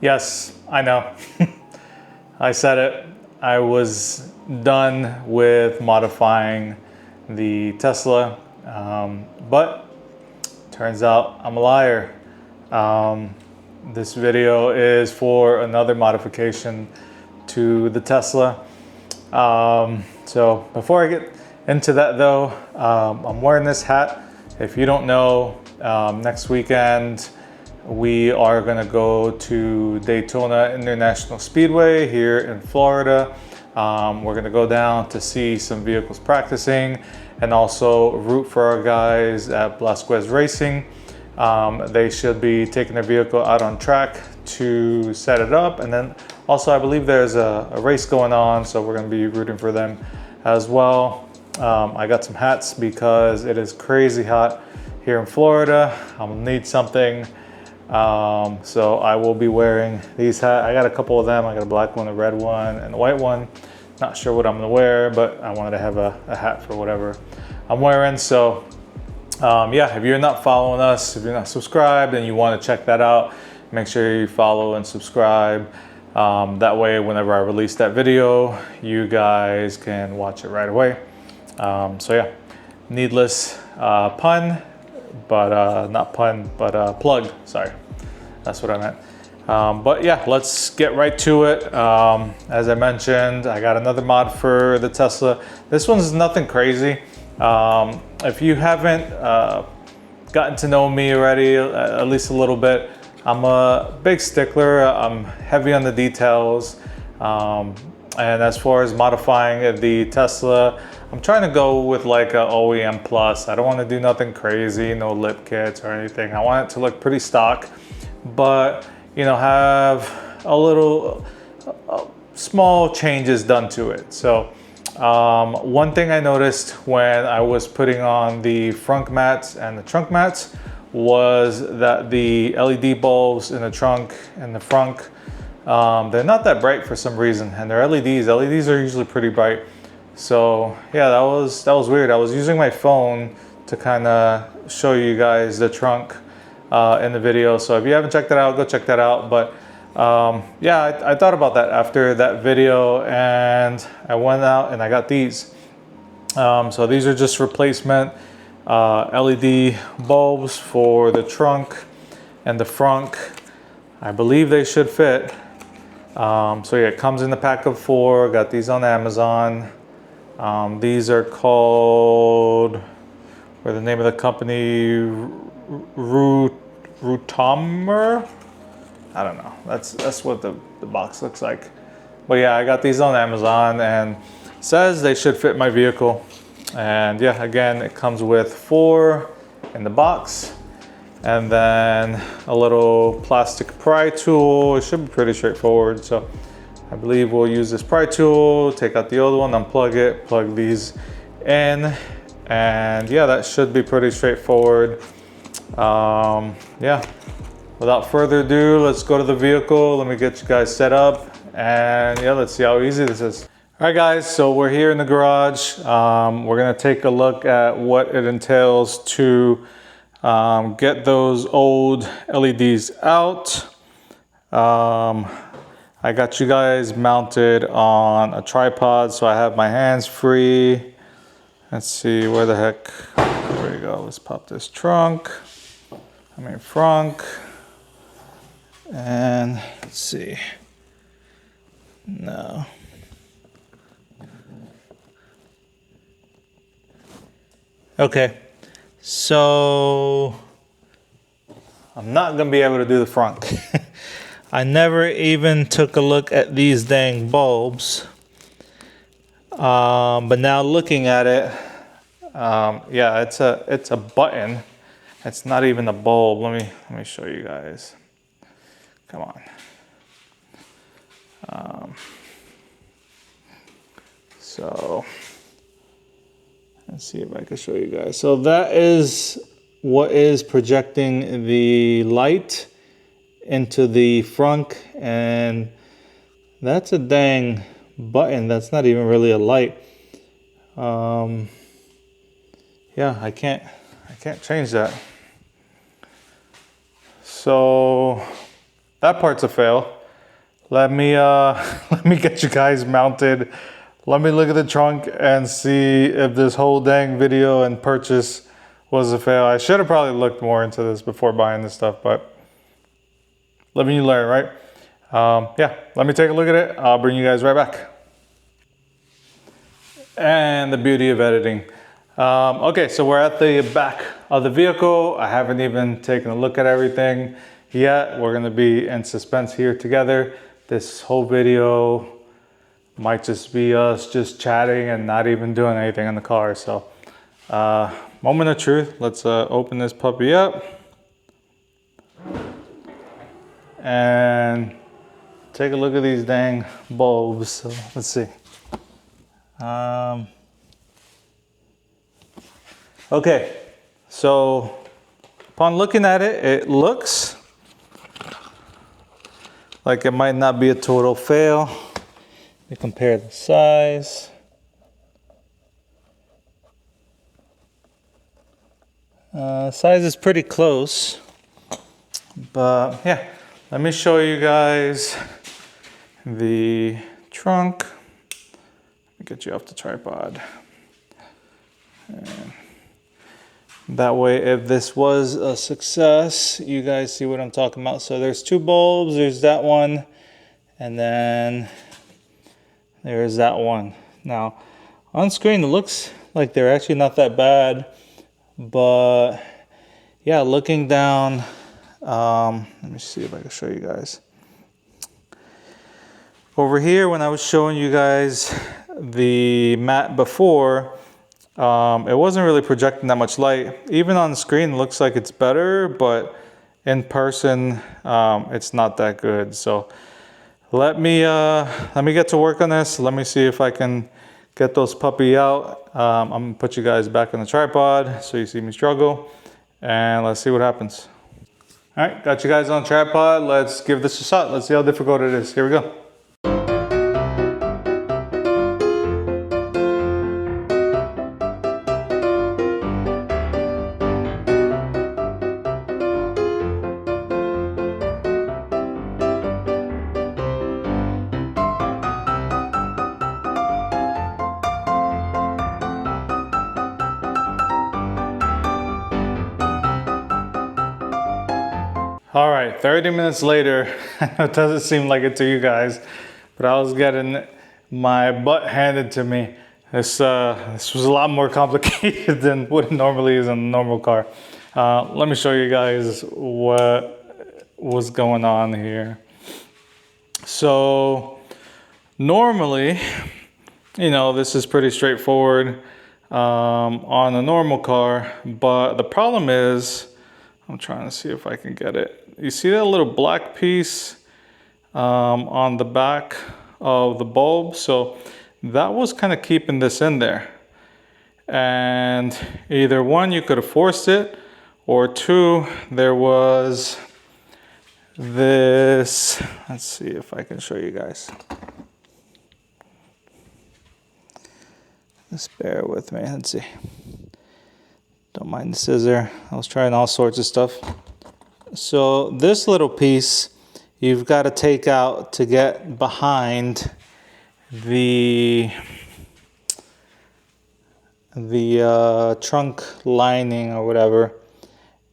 Yes, I know. I said it. I was done with modifying the Tesla, but turns out I'm a liar. This video is for another modification to the Tesla. So before I get into that though, I'm wearing this hat. If you don't know, next weekend we are gonna go to Daytona International Speedway here in Florida. We're gonna go down to see some vehicles practicing and also root for our guys at Blasquez Racing. They should be taking their vehicle out on track to set it up, and then also I believe there's a race going on, so we're gonna be rooting for them as well. I got some hats because it is crazy hot here in Florida. I'm gonna need something. So I will be wearing these hats. I got a couple of them. I got a black one, a red one, and a white one. Not sure what I'm gonna wear, but I wanted to have a hat for whatever I'm wearing. So yeah, if you're not following us, if you're not subscribed and you want to check that out, make sure you follow and subscribe. That way, whenever I release that video, you guys can watch it right away. So yeah, needless pun, but not pun, but plug, sorry. That's what I meant. But yeah, let's get right to it. As I mentioned, I got another mod for the Tesla. This one's nothing crazy. If you haven't gotten to know me already, at least a little bit, I'm a big stickler. I'm heavy on the details. And as far as modifying the Tesla, I'm trying to go with like a OEM plus. I don't want to do nothing crazy, no lip kits or anything. I want it to look pretty stock, but you know, have a little small changes done to it. So one thing I noticed when I was putting on the front mats and the trunk mats was that the LED bulbs in the trunk and the front, they're not that bright for some reason, and they're LEDs. LEDs are usually pretty bright. So yeah, that was weird. I was using my phone to kind of show you guys the trunk in the video. So if you haven't checked that out, go check that out. But yeah, I thought about that after that video, and I went out and I got these. So these are just replacement LED bulbs for the trunk and the front. I believe they should fit. So yeah, it comes in the pack of 4. Got these on Amazon. These are called, or the name of the company, Rootomer. I don't know. That's what the box looks like. But yeah, I got these on Amazon and it says they should fit my vehicle. And yeah, again, it comes with 4 in the box, and then a little plastic pry tool. It should be pretty straightforward. So I believe we'll use this pry tool, take out the old one, unplug it, plug these in, and yeah, that should be pretty straightforward. Yeah, without further ado, let's go to the vehicle. Let me get you guys set up, and yeah, let's see how easy this is. All right guys, so we're here in the garage. We're gonna take a look at what it entails to get those old LEDs out. I got you guys mounted on a tripod, so I have my hands free. Let's see, where the heck, there we go. Let's pop this front. And let's see, no. Okay, so I'm not gonna be able to do the front. I never even took a look at these dang bulbs. But now looking at it, yeah, it's a button. It's not even a bulb. Let me show you guys. Come on. So let's see if I can show you guys. So that is what is projecting the light into the front, and that's a dang button. That's not even really a light. Yeah, I can't change that. So that part's a fail. Let me let me get you guys mounted. Let me look at the trunk and see if this whole dang video and purchase was a fail. I should have probably looked more into this before buying this stuff, but living you learn, right? Yeah, let me take a look at it. I'll bring you guys right back. And the beauty of editing. Okay, so we're at the back of the vehicle. I haven't even taken a look at everything yet. We're gonna be in suspense here together. This whole video might just be us just chatting and not even doing anything in the car. So moment of truth. Let's open this puppy up and take a look at these dang bulbs. So let's see. Okay, so upon looking at it, it looks like it might not be a total fail. Let me compare the size. Size is pretty close, but yeah, let me show you guys the trunk. Let me get you off the tripod. And that way, if this was a success, you guys see what I'm talking about. So there's two bulbs, there's that one, and then there's that one. Now, on screen, it looks like they're actually not that bad, but yeah, looking down, let me see if I can show you guys. Over here, when I was showing you guys the mat before, it wasn't really projecting that much light. Even on the screen, it looks like it's better, but in person, it's not that good. So let me get to work on this. Let me see if I can get those puppy out. I'm gonna put you guys back on the tripod so you see me struggle, and let's see what happens. All right, got you guys on tripod. Let's give this a shot. Let's see how difficult it is. Here we go. All right, 30 minutes later, it doesn't seem like it to you guys, but I was getting my butt handed to me. This was a lot more complicated than what it normally is in a normal car. Let me show you guys what was going on here. So normally, you know, this is pretty straightforward on a normal car, but the problem is, I'm trying to see if I can get it. You see that little black piece on the back of the bulb? So that was kind of keeping this in there. And either one, you could have forced it, or two, there was this. Let's see if I can show you guys. Just bear with me. Let's see. Don't mind the scissor. I was trying all sorts of stuff. So this little piece, you've got to take out to get behind the trunk lining or whatever.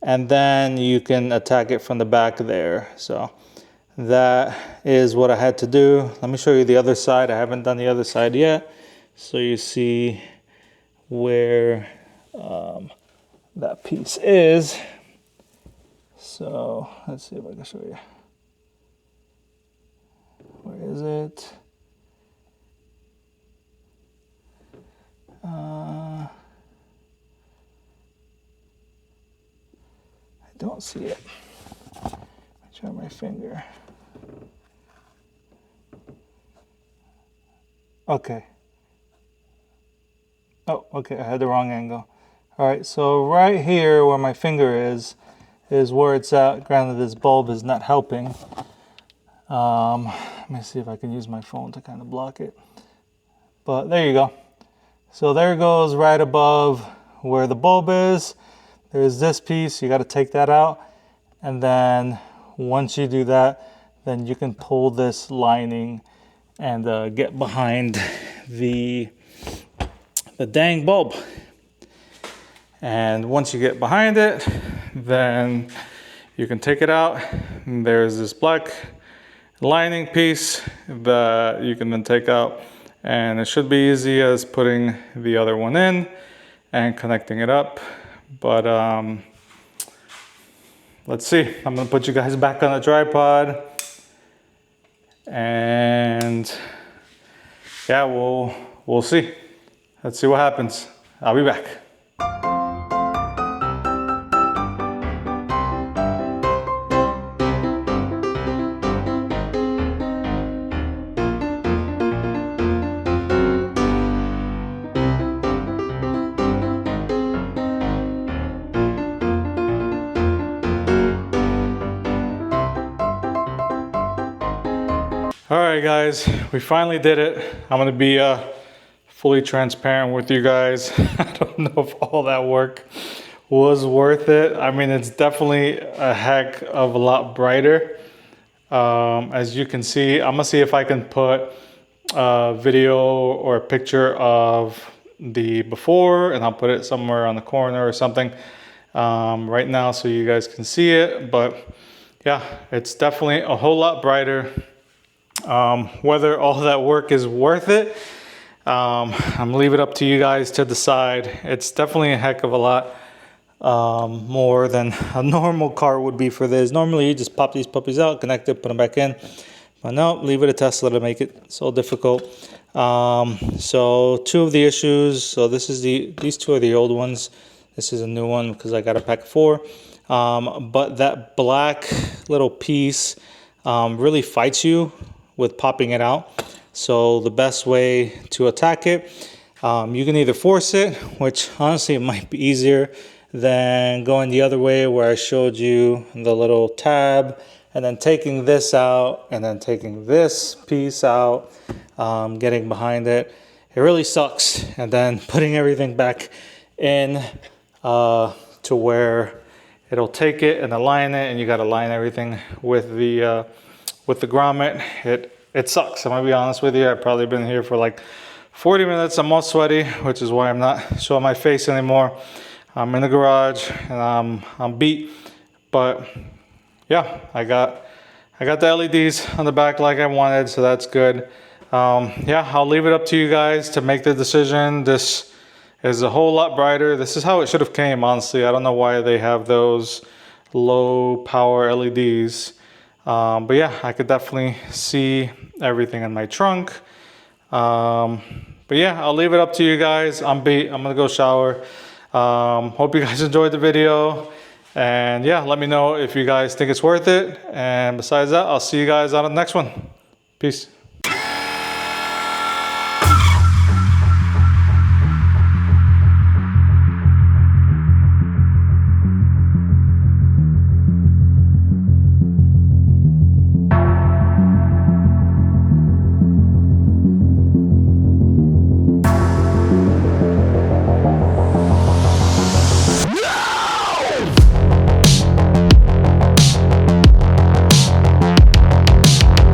And then you can attack it from the back there. So that is what I had to do. Let me show you the other side. I haven't done the other side yet. So you see where that piece is. So let's see if I can show you. Where is it? I don't see it. Let me try my finger. Okay. Oh, okay, I had the wrong angle. All right, so right here where my finger is where it's at. Granted, this bulb is not helping. Let me see if I can use my phone to kind of block it. But there you go. So there it goes right above where the bulb is. There's this piece, you got to take that out. And then once you do that, then you can pull this lining and get behind the dang bulb. And once you get behind it, then you can take it out. And there's this black lining piece that you can then take out, and it should be easy as putting the other one in and connecting it up. But let's see. I'm gonna put you guys back on the tripod, and yeah, we'll see. Let's see what happens. I'll be back. All right, guys, we finally did it. I'm gonna be fully transparent with you guys. I don't know if all that work was worth it. I mean, it's definitely a heck of a lot brighter. As you can see, I'm gonna see if I can put a video or a picture of the before, and I'll put it somewhere on the corner or something right now so you guys can see it. But yeah, it's definitely a whole lot brighter. Whether all that work is worth it, I'm leaving it up to you guys to decide. It's definitely a heck of a lot more than a normal car would be for this. Normally you just pop these puppies out, connect it, put them back in. But no, leave it to Tesla to make it so difficult. So two of the issues. So these two are the old ones. This is a new one because I got a pack of 4. But that black little piece really fights you with popping it out. So the best way to attack it, you can either force it, which honestly it might be easier than going the other way where I showed you the little tab and then taking this out and then taking this piece out, getting behind it. It really sucks. And then putting everything back in to where it'll take it and align it, and you got to align everything with the grommet. It sucks. I'm gonna be honest with you. I've probably been here for like 40 minutes. I'm all sweaty, which is why I'm not showing my face anymore. I'm in the garage and I'm beat. But yeah, I got the LEDs on the back like I wanted, so that's good. Yeah, I'll leave it up to you guys to make the decision. This is a whole lot brighter. This is how it should have came, honestly. I don't know why they have those low power LEDs. But yeah, I could definitely see everything in my trunk. But yeah, I'll leave it up to you guys. I'm beat. I'm gonna go shower. Hope you guys enjoyed the video. And yeah, let me know if you guys think it's worth it. And besides that, I'll see you guys on the next one. Peace.